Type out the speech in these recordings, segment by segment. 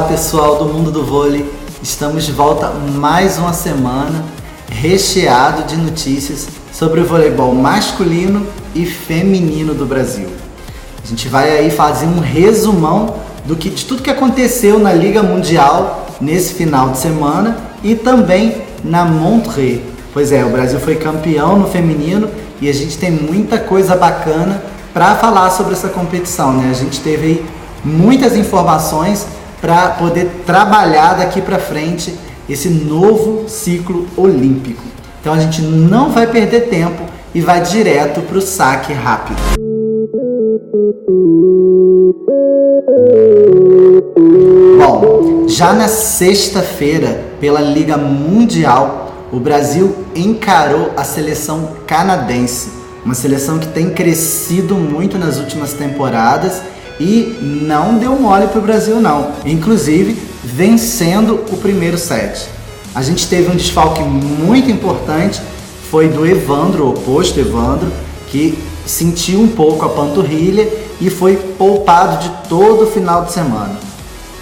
Olá pessoal do mundo do vôlei, estamos de volta mais uma semana recheado de notícias sobre o voleibol masculino e feminino do Brasil. A gente vai aí fazer um resumão de tudo que aconteceu na Liga Mundial nesse final de semana e também na Montreux. Pois é, o Brasil foi campeão no feminino e a gente tem muita coisa bacana para falar sobre essa competição, né? A gente teve aí muitas informações para poder trabalhar daqui para frente esse novo ciclo olímpico. Então a gente não vai perder tempo e vai direto para o saque rápido. Bom, já na sexta-feira, pela Liga Mundial, o Brasil encarou a seleção canadense, uma seleção que tem crescido muito nas últimas temporadas e não deu mole para o Brasil não, inclusive vencendo o primeiro set. A gente teve um desfalque muito importante, foi do Evandro, o oposto Evandro, que sentiu um pouco a panturrilha e foi poupado de todo o final de semana.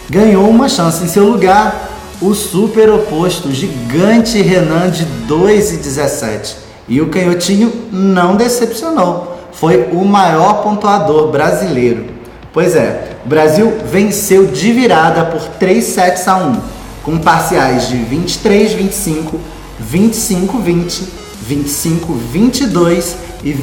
Ganhou uma chance em seu lugar o super oposto, o gigante Renan de 2,17. E o canhotinho não decepcionou, foi o maior pontuador brasileiro. Pois é, o Brasil venceu de virada por 3-1, com parciais de 23-25, 25-20, 25-22 e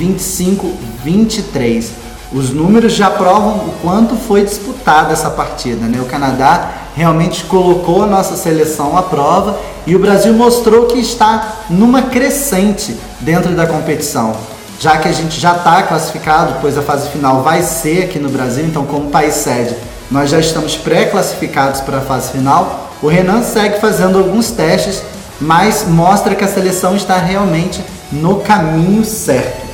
25-23. Os números já provam o quanto foi disputada essa partida, né? O Canadá realmente colocou a nossa seleção à prova e o Brasil mostrou que está numa crescente dentro da competição. Já que a gente já está classificado, pois a fase final vai ser aqui no Brasil, então como país sede, nós já estamos pré-classificados para a fase final, o Renan segue fazendo alguns testes, mas mostra que a seleção está realmente no caminho certo.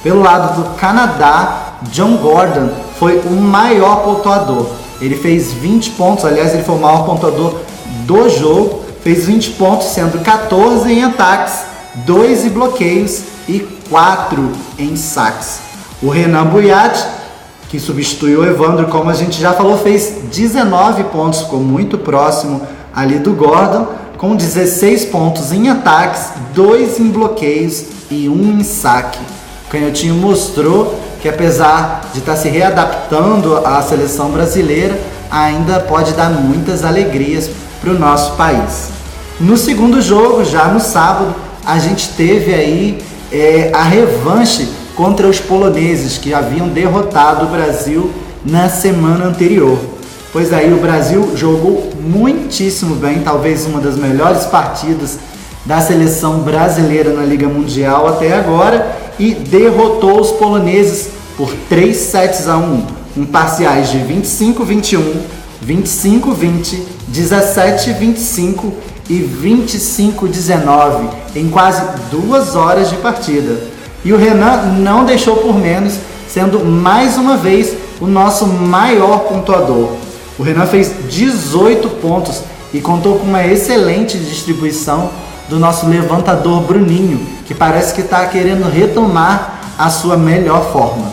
Pelo lado do Canadá, John Gordon foi o maior pontuador. Ele fez 20 pontos, aliás, ele foi o maior pontuador do jogo, fez 20 pontos, sendo 14 em ataques, 2 em bloqueios e 4 em saques. O Renan Buiat, que substituiu o Evandro, como a gente já falou, fez 19 pontos, ficou muito próximo ali do Gordon, com 16 pontos em ataques, 2 em bloqueios e 1 em saque. O canhotinho mostrou que apesar de estar se readaptando à seleção brasileira, ainda pode dar muitas alegrias para o nosso país. No segundo jogo, já no sábado, a gente teve aí a revanche contra os poloneses que haviam derrotado o Brasil na semana anterior. Pois aí o Brasil jogou muitíssimo bem, talvez uma das melhores partidas da seleção brasileira na Liga Mundial até agora e derrotou os poloneses por 3-1, com parciais de 25-21, 25-20, 17-25 e 25-19 em quase 2 horas de partida. E o Renan não deixou por menos, sendo mais uma vez o nosso maior pontuador. O Renan fez 18 pontos e contou com uma excelente distribuição do nosso levantador Bruninho, que parece que está querendo retomar a sua melhor forma.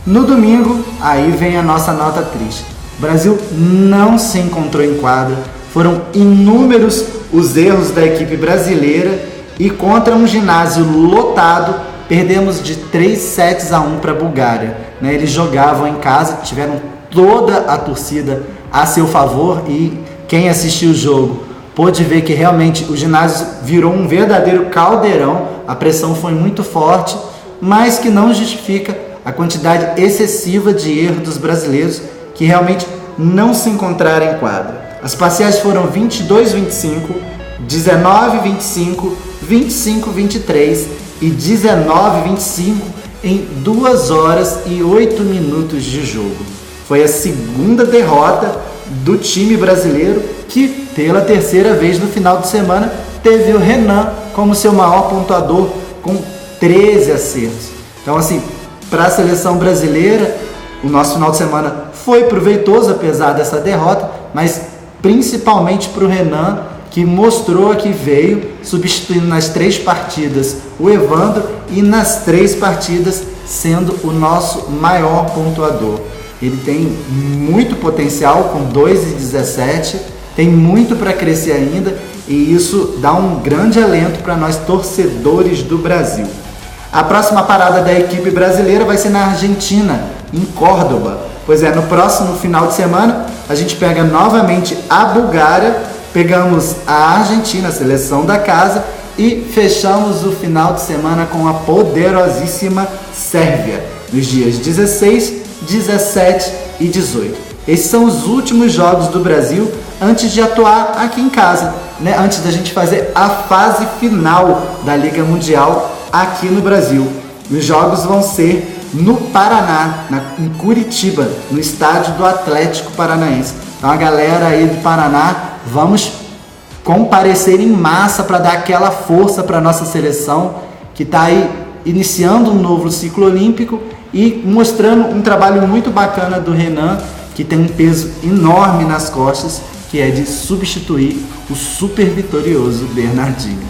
No domingo, aí vem a nossa nota triste. O Brasil não se encontrou em quadra, foram inúmeros os erros da equipe brasileira e contra um ginásio lotado, perdemos de 3-1 para a Bulgária. Eles jogavam em casa, tiveram toda a torcida a seu favor e quem assistiu o jogo pôde ver que realmente o ginásio virou um verdadeiro caldeirão, a pressão foi muito forte, mas que não justifica a quantidade excessiva de erros dos brasileiros que realmente não se encontraram em quadra. As parciais foram 22-25, 19-25, 25-23 e 19-25 em 2 horas e 8 minutos de jogo. Foi a segunda derrota do time brasileiro que, pela terceira vez no final de semana, teve o Renan como seu maior pontuador com 13 acertos. Então, assim, para a seleção brasileira, o nosso final de semana foi proveitoso, apesar dessa derrota, mas principalmente para o Renan, que mostrou que veio, substituindo nas 3 partidas o Evandro e nas 3 partidas sendo o nosso maior pontuador. ele tem muito potencial com 2,17, tem muito para crescer ainda e isso dá um grande alento para nós torcedores do Brasil. A próxima parada da equipe brasileira vai ser na Argentina, em Córdoba. Pois é, no próximo final de semana a gente pega novamente a Bulgária, pegamos a Argentina, a seleção da casa, e fechamos o final de semana com a poderosíssima Sérvia, nos dias 16, 17 e 18. Esses são os últimos jogos do Brasil antes de atuar aqui em casa, né? Antes da gente fazer a fase final da Liga Mundial aqui no Brasil. Os jogos vão ser no Paraná, em Curitiba, no estádio do Atlético Paranaense. Então a galera aí do Paraná, vamos comparecer em massa para dar aquela força para a nossa seleção que está aí iniciando um novo ciclo olímpico e mostrando um trabalho muito bacana do Renan, que tem um peso enorme nas costas, que é de substituir o super vitorioso Bernardinho.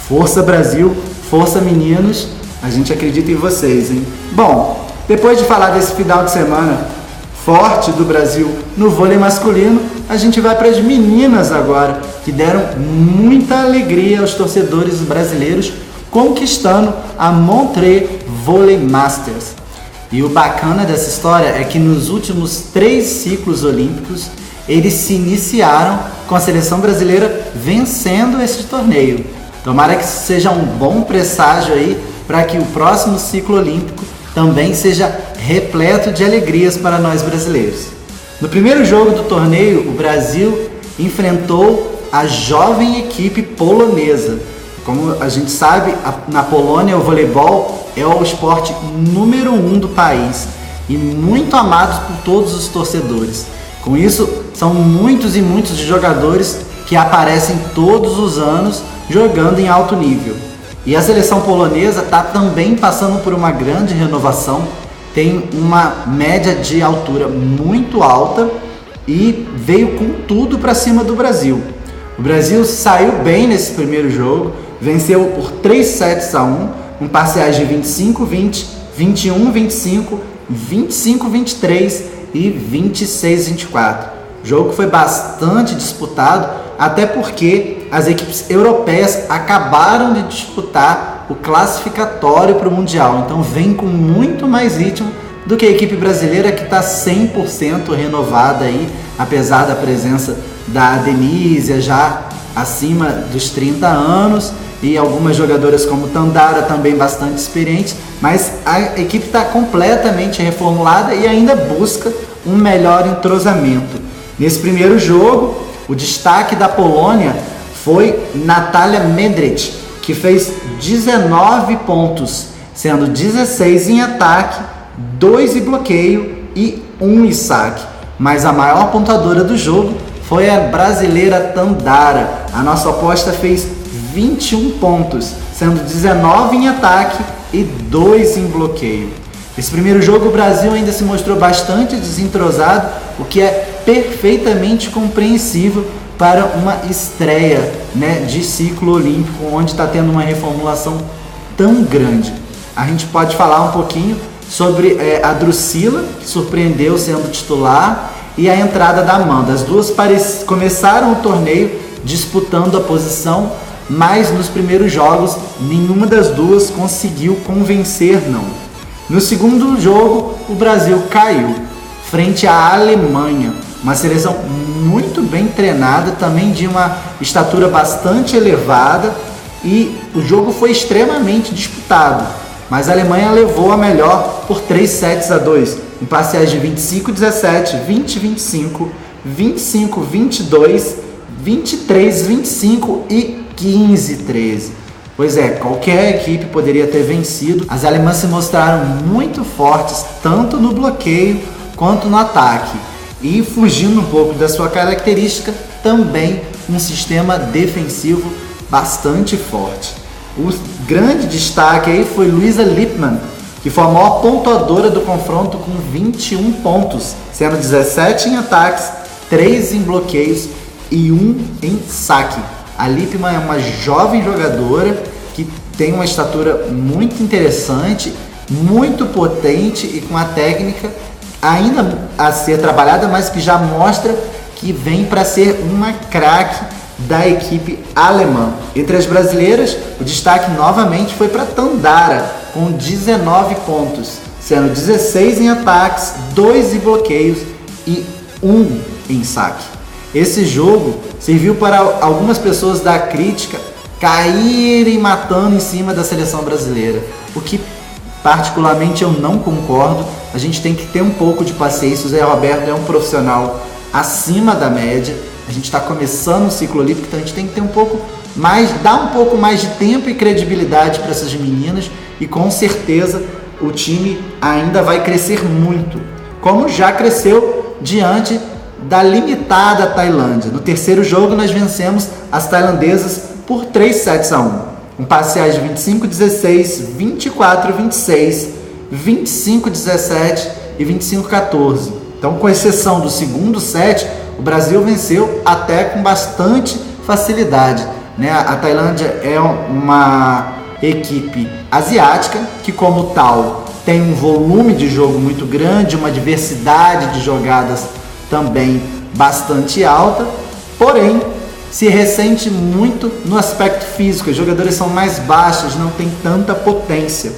Força Brasil, força meninos, a gente acredita em vocês, hein? Bom, depois de falar desse final de semana forte do Brasil no vôlei masculino, a gente vai para as meninas agora, que deram muita alegria aos torcedores brasileiros, conquistando a Montreux Volley Masters. E o bacana dessa história é que nos últimos 3 ciclos olímpicos, eles se iniciaram com a seleção brasileira vencendo esse torneio. Tomara que seja um bom presságio aí para que o próximo ciclo olímpico também seja repleto de alegrias para nós brasileiros. No primeiro jogo do torneio, o Brasil enfrentou a jovem equipe polonesa. Como a gente sabe, na Polônia o voleibol é o esporte número 1 do país e muito amado por todos os torcedores. Com isso, são muitos e muitos jogadores que aparecem todos os anos jogando em alto nível. E a seleção polonesa está também passando por uma grande renovação, tem uma média de altura muito alta e veio com tudo para cima do Brasil. O Brasil saiu bem nesse primeiro jogo, venceu por 3-1, com parciais de 25-20, 21-25, 25-23 e 26-24. O jogo foi bastante disputado, até porque as equipes europeias acabaram de disputar o classificatório para o Mundial, então vem com muito mais ritmo do que a equipe brasileira, que está 100% renovada aí, apesar da presença da Denise já acima dos 30 anos e algumas jogadoras como Tandara também bastante experientes, mas a equipe está completamente reformulada e ainda busca um melhor entrosamento. Nesse primeiro jogo, o destaque da Polônia foi Natalia Medrich, que fez 19 pontos, sendo 16 em ataque, 2 em bloqueio e 1 em saque. Mas a maior pontuadora do jogo foi a brasileira Tandara. A nossa aposta fez 21 pontos, sendo 19 em ataque e 2 em bloqueio. Esse primeiro jogo o Brasil ainda se mostrou bastante desentrosado, o que é perfeitamente compreensível para uma estreia, né, de ciclo olímpico, onde está tendo uma reformulação tão grande. A gente pode falar um pouquinho sobre a Drusila, que surpreendeu sendo titular, e a entrada da Amanda. As duas começaram o torneio disputando a posição, mas nos primeiros jogos nenhuma das duas conseguiu convencer, não. No segundo jogo, o Brasil caiu frente à Alemanha, uma seleção muito bem treinada, também de uma estatura bastante elevada, e o jogo foi extremamente disputado, mas a Alemanha levou a melhor por 3-2, em parciais de 25-17, 20-25, 25-22, 23-25 e 15-13. Pois é, qualquer equipe poderia ter vencido. As alemãs se mostraram muito fortes, tanto no bloqueio quanto no ataque, e fugindo um pouco da sua característica, também um sistema defensivo bastante forte. O grande destaque aí foi Luisa Lippmann, que foi a maior pontuadora do confronto com 21 pontos, sendo 17 em ataques, 3 em bloqueios e 1 em saque. A Lippmann é uma jovem jogadora que tem uma estatura muito interessante, muito potente e com a técnica ainda a ser trabalhada, mas que já mostra que vem para ser uma craque da equipe alemã. Entre as brasileiras, o destaque novamente foi para Tandara, com 19 pontos, sendo 16 em ataques, 2 em bloqueios e 1 em saque. Esse jogo serviu para algumas pessoas da crítica caírem matando em cima da seleção brasileira, o que particularmente eu não concordo. A gente tem que ter um pouco de paciência. O Zé Roberto é um profissional acima da média, a gente está começando o ciclo olímpico, então a gente tem que ter um pouco mais, dar um pouco mais de tempo e credibilidade para essas meninas, e com certeza o time ainda vai crescer muito, como já cresceu diante da limitada Tailândia. No terceiro jogo nós vencemos as tailandesas por 3-1, com parciais de 25-16, 24-26, 25-17 e 25-14. Então, com exceção do segundo set, o Brasil venceu até com bastante facilidade, né? A Tailândia é uma equipe asiática que, como tal, tem um volume de jogo muito grande, uma diversidade de jogadas também bastante alta, porém se ressente muito no aspecto físico. As jogadoras são mais baixas, não tem tanta potência.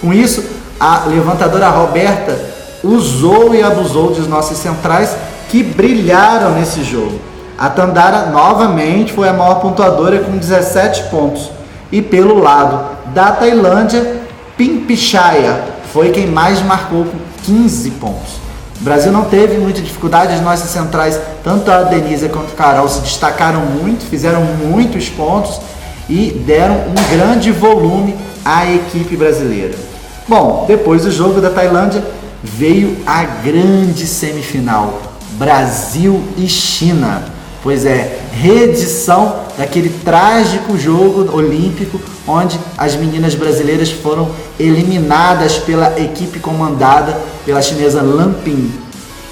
Com isso, a levantadora Roberta usou e abusou dos nossos centrais, que brilharam nesse jogo. A Tandara novamente foi a maior pontuadora com 17 pontos. E pelo lado da Tailândia, Pimpichaya foi quem mais marcou com 15 pontos. O Brasil não teve muita dificuldade, as nossas centrais, tanto a Denise quanto a Carol, se destacaram muito, fizeram muitos pontos e deram um grande volume à equipe brasileira. Bom, depois do jogo da Tailândia, veio a grande semifinal, Brasil e China. Pois é, reedição daquele trágico jogo olímpico onde as meninas brasileiras foram eliminadas pela equipe comandada pela chinesa Lan Ping.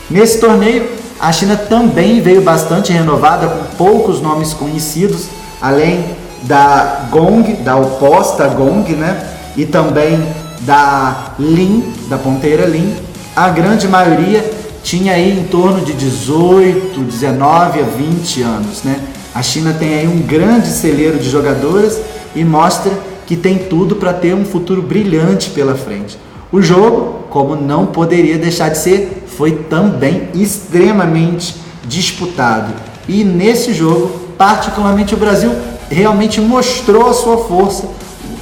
Nesse torneio, a China também veio bastante renovada, com poucos nomes conhecidos, além da Gong, da oposta Gong, né? E também da Lin, da ponteira Lin. A grande maioria tinha aí em torno de 18, 19 a 20 anos, né? A China tem aí um grande celeiro de jogadoras e mostra que tem tudo para ter um futuro brilhante pela frente. O jogo, como não poderia deixar de ser, foi também extremamente disputado. E nesse jogo, particularmente, o Brasil realmente mostrou a sua força,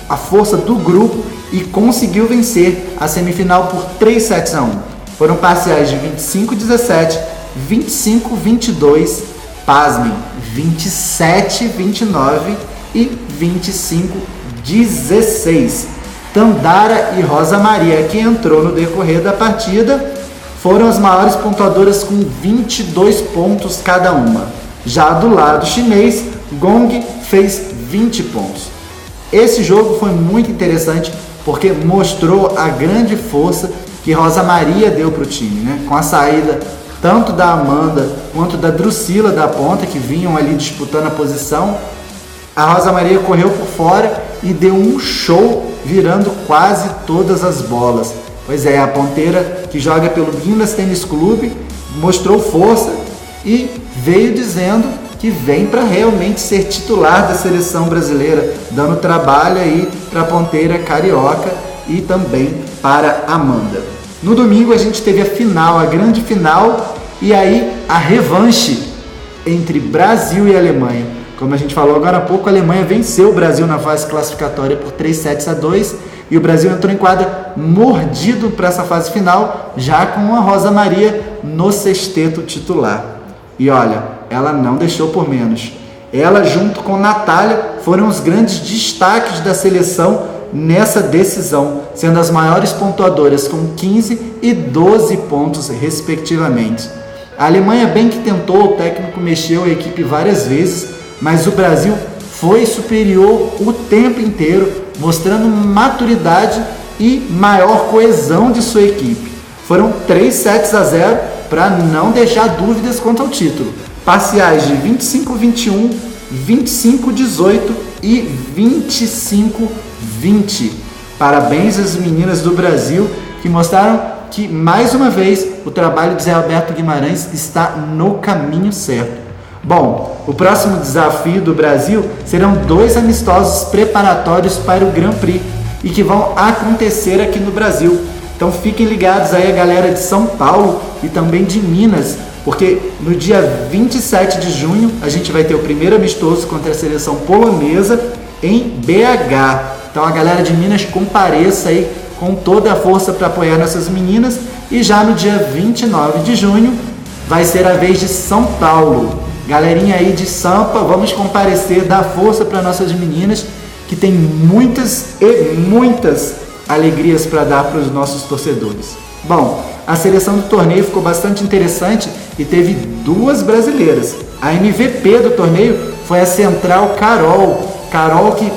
a força do grupo, e conseguiu vencer a semifinal por 3-1. Foram parciais de 25-17, 25-22, pasmem, 27-29 e 25-16. Tandara e Rosa Maria, que entrou no decorrer da partida, foram as maiores pontuadoras com 22 pontos cada uma. Já do lado chinês, Gong fez 20 pontos. Esse jogo foi muito interessante porque mostrou a grande força que Rosa Maria deu para o time, né? Com a saída tanto da Amanda quanto da Drusila da ponta, que vinham ali disputando a posição, a Rosa Maria correu por fora e deu um show, virando quase todas as bolas. Pois é, a ponteira que joga pelo Minas Tênis Clube mostrou força e veio dizendo que vem para realmente ser titular da seleção brasileira, dando trabalho aí para a ponteira carioca e também para Amanda. No domingo a gente teve a final, a grande final, e aí a revanche entre Brasil e Alemanha. Como a gente falou agora há pouco, a Alemanha venceu o Brasil na fase classificatória por 3-2, e o Brasil entrou em quadra mordido para essa fase final, já com a Rosa Maria no sexteto titular. E olha, ela não deixou por menos. Ela, junto com Natália, foram os grandes destaques da seleção nessa decisão, sendo as maiores pontuadoras com 15 e 12 pontos, respectivamente. A Alemanha bem que tentou, o técnico mexeu a equipe várias vezes, mas o Brasil foi superior o tempo inteiro, mostrando maturidade e maior coesão de sua equipe. Foram 3-0 para não deixar dúvidas quanto ao título. Parciais de 25-21, 25-18 e 25-20. Parabéns às meninas do Brasil, que mostraram que, mais uma vez, o trabalho de Zé Roberto Guimarães está no caminho certo. Bom, o próximo desafio do Brasil serão 2 amistosos preparatórios para o Grand Prix e que vão acontecer aqui no Brasil. Então fiquem ligados aí a galera de São Paulo e também de Minas, porque no dia 27 de junho a gente vai ter o primeiro amistoso contra a seleção polonesa em BH. Então a galera de Minas compareça aí com toda a força para apoiar nossas meninas. E já no dia 29 de junho vai ser a vez de São Paulo. Galerinha aí de Sampa, vamos comparecer, dar força para nossas meninas, que tem muitas e muitas alegrias para dar para os nossos torcedores. Bom, a seleção do torneio ficou bastante interessante e teve 2 brasileiras. A MVP do torneio foi a central Carol, que,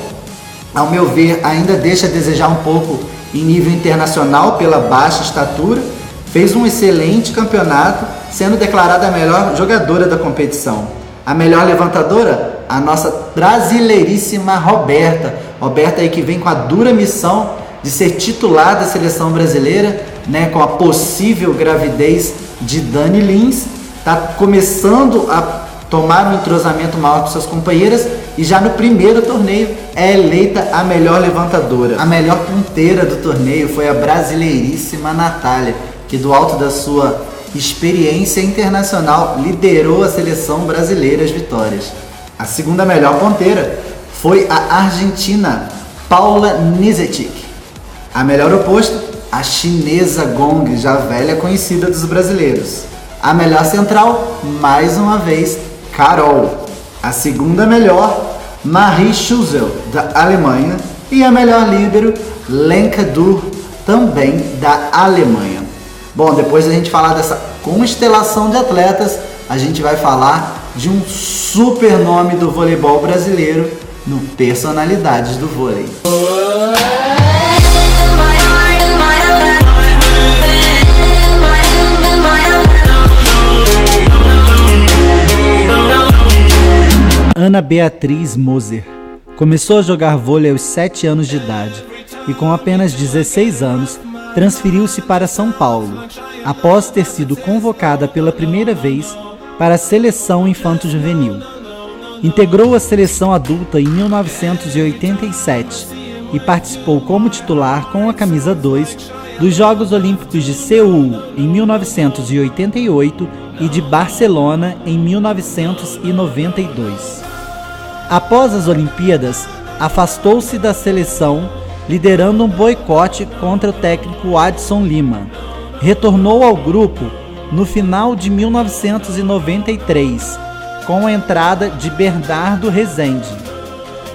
ao meu ver, ainda deixa a desejar um pouco em nível internacional pela baixa estatura. Fez um excelente campeonato, sendo declarada a melhor jogadora da competição. A melhor levantadora, a nossa brasileiríssima Roberta. Roberta aí que vem com a dura missão de ser titular da seleção brasileira, né, com a possível gravidez de Dani Lins. Está começando a tomar um entrosamento maior com suas companheiras e já no primeiro torneio é eleita a melhor levantadora. A melhor ponteira do torneio foi a brasileiríssima Natália, que do alto da sua experiência internacional liderou a seleção brasileira às vitórias. A segunda melhor ponteira foi a argentina Paula Nizetic. A melhor oposto, a chinesa Gong, já velha conhecida dos brasileiros. A melhor central, mais uma vez, Carol. A segunda melhor, Marie Schussel, da Alemanha. E a melhor líbero, Lenka Dur, também da Alemanha. Bom, depois da gente falar dessa constelação de atletas, a gente vai falar de um super nome do voleibol brasileiro no Personalidades do Vôlei. Ana Beatriz Moser começou a jogar vôlei aos 7 anos de idade e com apenas 16 anos transferiu-se para São Paulo, após ter sido convocada pela primeira vez para a seleção infanto-juvenil. Integrou a seleção adulta em 1987 e participou como titular com a camisa 2 dos Jogos Olímpicos de Seul em 1988 e de Barcelona em 1992. Após as Olimpíadas, afastou-se da seleção, liderando um boicote contra o técnico Adson Lima. Retornou ao grupo no final de 1993, com a entrada de Bernardo Rezende.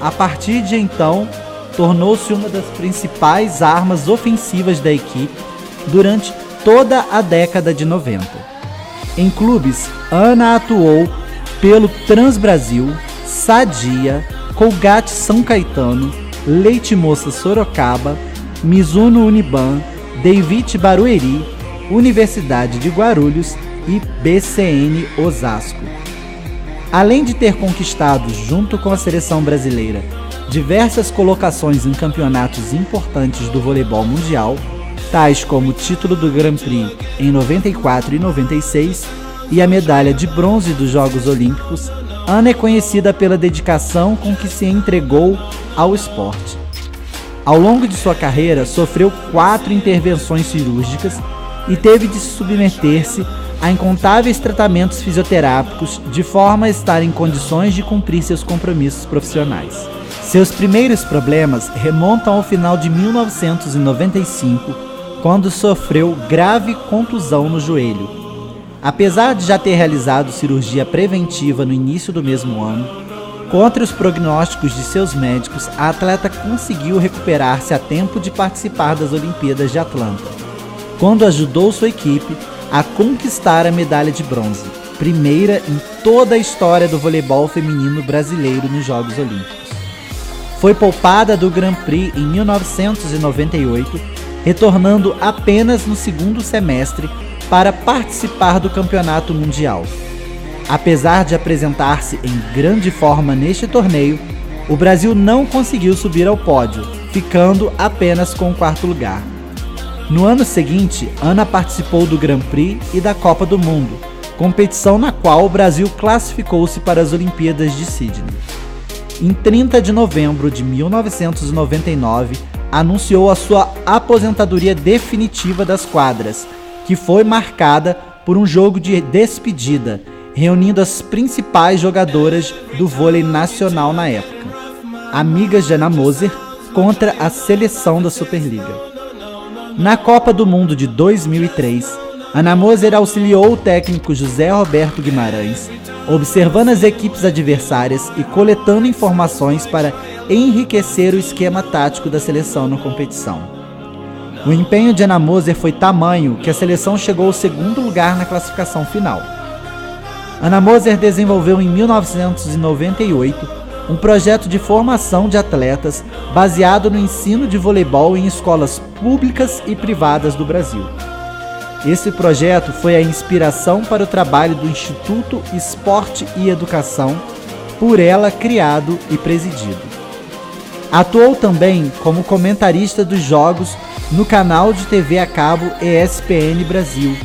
A partir de então, tornou-se uma das principais armas ofensivas da equipe durante toda a década de 90. Em clubes, Ana atuou pelo Transbrasil, Sadia, Colgate São Caetano, Leite Moça Sorocaba, Mizuno Uniban, David Barueri, Universidade de Guarulhos e BCN Osasco. Além de ter conquistado, junto com a seleção brasileira, diversas colocações em campeonatos importantes do voleibol mundial, tais como o título do Grand Prix em 94 e 96 e a medalha de bronze dos Jogos Olímpicos, Ana é conhecida pela dedicação com que se entregou ao esporte. Ao longo de sua carreira, sofreu 4 intervenções cirúrgicas e teve de submeter-se a incontáveis tratamentos fisioterápicos de forma a estar em condições de cumprir seus compromissos profissionais. Seus primeiros problemas remontam ao final de 1995, quando sofreu grave contusão no joelho. Apesar de já ter realizado cirurgia preventiva no início do mesmo ano, contra os prognósticos de seus médicos, a atleta conseguiu recuperar-se a tempo de participar das Olimpíadas de Atlanta, quando ajudou sua equipe a conquistar a medalha de bronze, primeira em toda a história do voleibol feminino brasileiro nos Jogos Olímpicos. Foi poupada do Grand Prix em 1998, retornando apenas no segundo semestre para participar do Campeonato Mundial. Apesar de apresentar-se em grande forma neste torneio, o Brasil não conseguiu subir ao pódio, ficando apenas com o 4º lugar. No ano seguinte, Ana participou do Grand Prix e da Copa do Mundo, competição na qual o Brasil classificou-se para as Olimpíadas de Sydney. Em 30 de novembro de 1999, anunciou a sua aposentadoria definitiva das quadras, que foi marcada por um jogo de despedida, reunindo as principais jogadoras do vôlei nacional na época, amigas de Ana Moser, contra a seleção da Superliga. Na Copa do Mundo de 2003, Ana Moser auxiliou o técnico José Roberto Guimarães, observando as equipes adversárias e coletando informações para enriquecer o esquema tático da seleção na competição. O empenho de Ana Moser foi tamanho que a seleção chegou ao segundo lugar na classificação final. Ana Moser desenvolveu em 1998 um projeto de formação de atletas baseado no ensino de voleibol em escolas públicas e privadas do Brasil. Esse projeto foi a inspiração para o trabalho do Instituto Esporte e Educação, por ela criado e presidido. Atuou também como comentarista dos jogos no canal de TV a cabo ESPN Brasil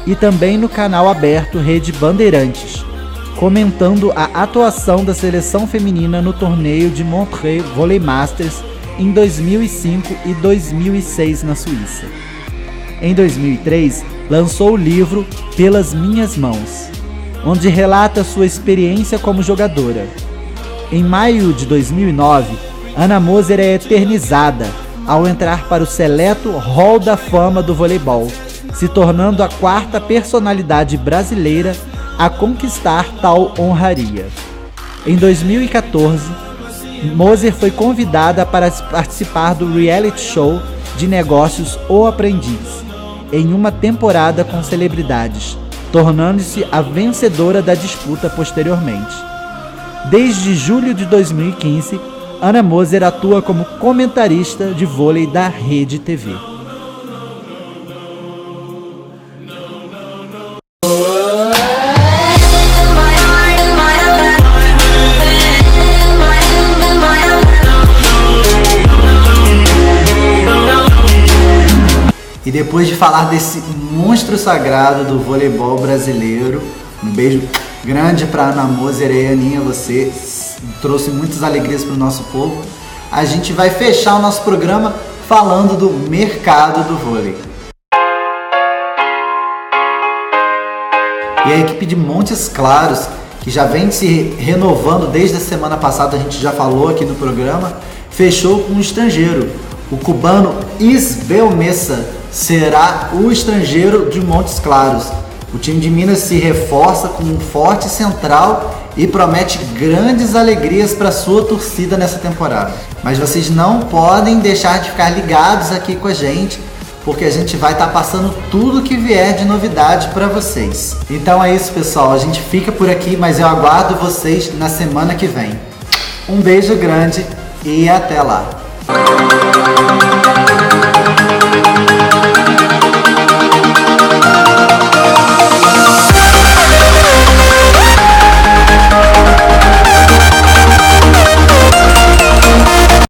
e também no canal aberto Rede Bandeirantes, comentando a atuação da seleção feminina no torneio de Montreux Volley Masters em 2005 e 2006 na Suíça. Em 2003, lançou o livro Pelas Minhas Mãos, onde relata sua experiência como jogadora. Em maio de 2009, Ana Moser é eternizada ao entrar para o seleto Hall da Fama do voleibol, se tornando a 4ª personalidade brasileira a conquistar tal honraria. Em 2014, Moser foi convidada para participar do reality show de negócios O Aprendiz, em uma temporada com celebridades, tornando-se a vencedora da disputa posteriormente. Desde julho de 2015, Ana Moser atua como comentarista de vôlei da Rede TV. E depois de falar desse monstro sagrado do voleibol brasileiro, um beijo grande para Ana Moser e Aninha, você trouxe muitas alegrias para o nosso povo. A gente vai fechar o nosso programa falando do mercado do vôlei. E a equipe de Montes Claros, que já vem se renovando desde a semana passada, a gente já falou aqui no programa, fechou com um estrangeiro. O cubano Isbel Messa será o estrangeiro de Montes Claros. O time de Minas se reforça com um forte central e promete grandes alegrias para sua torcida nessa temporada. Mas vocês não podem deixar de ficar ligados aqui com a gente, porque a gente vai estar passando tudo que vier de novidade para vocês. Então é isso, pessoal. A gente fica por aqui, mas eu aguardo vocês na semana que vem. Um beijo grande e até lá!